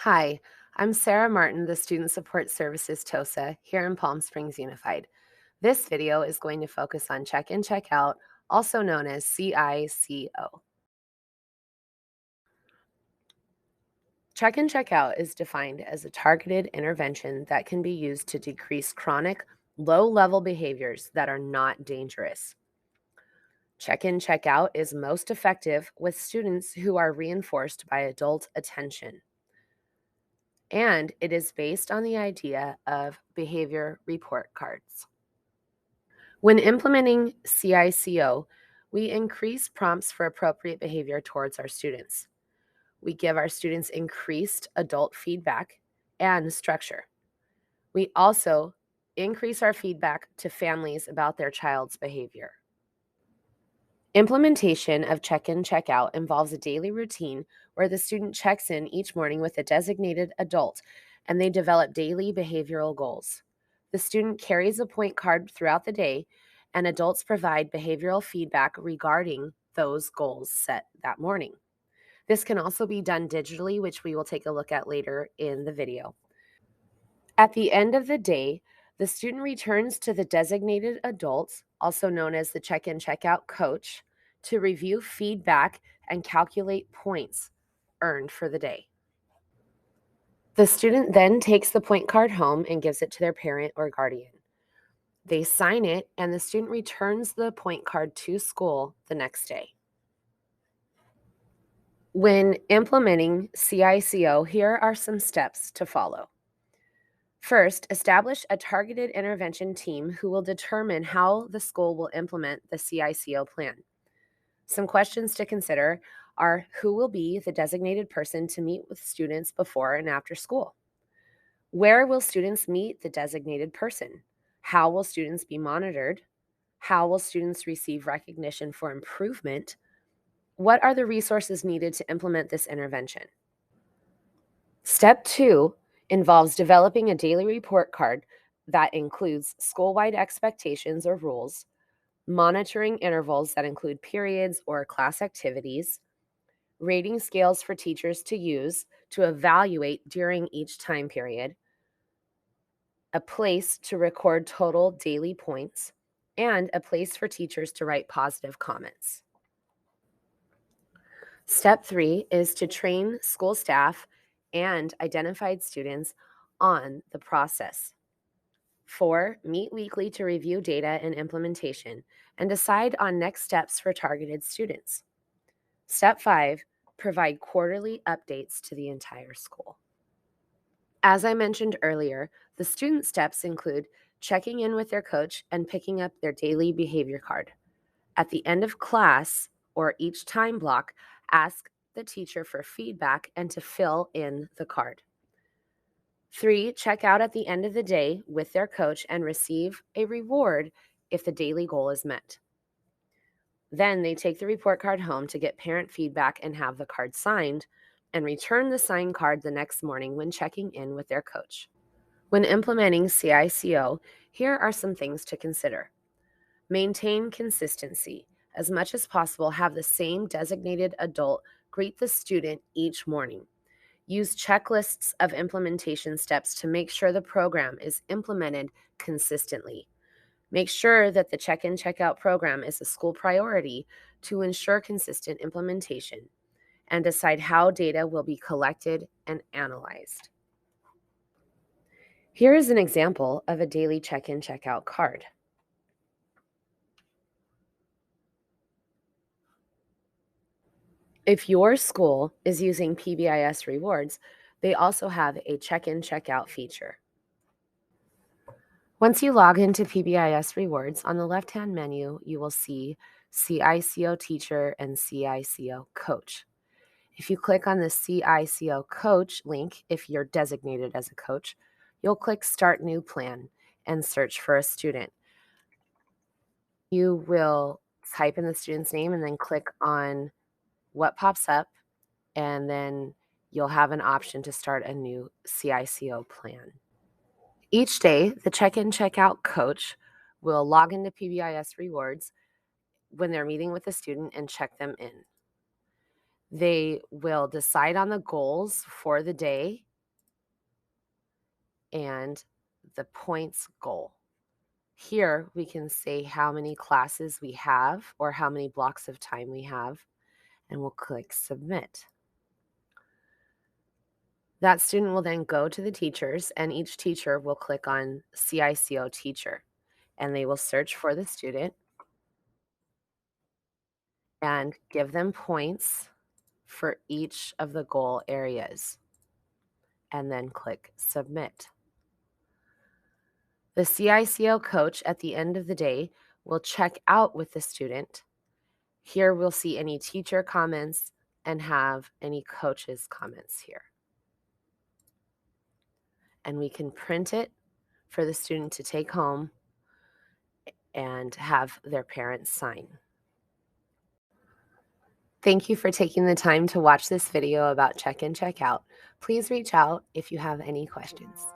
Hi, I'm Sarah Martin, the Student Support Services TOSA here in Palm Springs Unified. This video is going to focus on check-in, check-out, also known as CICO. Check-in, check-out is defined as a targeted intervention that can be used to decrease chronic, low-level behaviors that are not dangerous. Check-in, check-out is most effective with students who are reinforced by adult attention. And it is based on the idea of behavior report cards. When implementing CICO, we increase prompts for appropriate behavior towards our students. We give our students increased adult feedback and structure. We also increase our feedback to families about their child's behavior. Implementation of check-in, check-out involves a daily routine where the student checks in each morning with a designated adult and they develop daily behavioral goals. The student carries a point card throughout the day and adults provide behavioral feedback regarding those goals set that morning. This can also be done digitally, which we will take a look at later in the video. At the end of the day, the student returns to the designated adults, also known as the check-in, check-out coach, to review feedback and calculate points earned for the day. The student then takes the point card home and gives it to their parent or guardian. They sign it, and the student returns the point card to school the next day. When implementing CICO, here are some steps to follow. First, establish a targeted intervention team who will determine how the school will implement the CICO plan. Some questions to consider are: who will be the designated person to meet with students before and after school? Where will students meet the designated person? How will students be monitored? How will students receive recognition for improvement? What are the resources needed to implement this intervention? Step 2 involves developing a daily report card that includes school-wide expectations or rules, monitoring intervals that include periods or class activities, rating scales for teachers to use to evaluate during each time period, a place to record total daily points, and a place for teachers to write positive comments. Step 3 is to train school staff and identified students on the process. 4, meet weekly to review data and implementation and decide on next steps for targeted students. Step 5, provide quarterly updates to the entire school. As I mentioned earlier, the student steps include checking in with their coach and picking up their daily behavior card. At the end of class or each time block, ask the teacher for feedback and to fill in the card. 3, check out at the end of the day with their coach and receive a reward if the daily goal is met. Then they take the report card home to get parent feedback and have the card signed, and return the signed card the next morning when checking in with their coach. When implementing CICO, here are some things to consider. Maintain consistency. As much as possible, have the same designated adult greet the student each morning. Use checklists of implementation steps to make sure the program is implemented consistently. Make sure that the check-in, check-out program is a school priority to ensure consistent implementation, and decide how data will be collected and analyzed. Here is an example of a daily check-in, check-out card. If your school is using PBIS rewards, they also have a check-in, check-out feature. Once you log into PBIS rewards, on the left-hand menu, you will see CICO Teacher and CICO Coach. If you click on the CICO Coach link, if you're designated as a coach, you'll click Start New Plan and search for a student. You will type in the student's name and then click on what pops up, and then you'll have an option to start a new CICO plan. Each day, the check-in, check-out coach will log into PBIS rewards when they're meeting with a student and check them in. They will decide on the goals for the day and the points goal. Here we can say how many classes we have or how many blocks of time we have, and we'll click submit. That student will then go to the teachers, and each teacher will click on CICO teacher, and they will search for the student and give them points for each of the goal areas, and then click submit. The CICO coach at the end of the day will check out with the student. Here we'll see any teacher comments and have any coaches' comments here. And we can print it for the student to take home and have their parents sign. Thank you for taking the time to watch this video about check-in, check-out. Please reach out if you have any questions.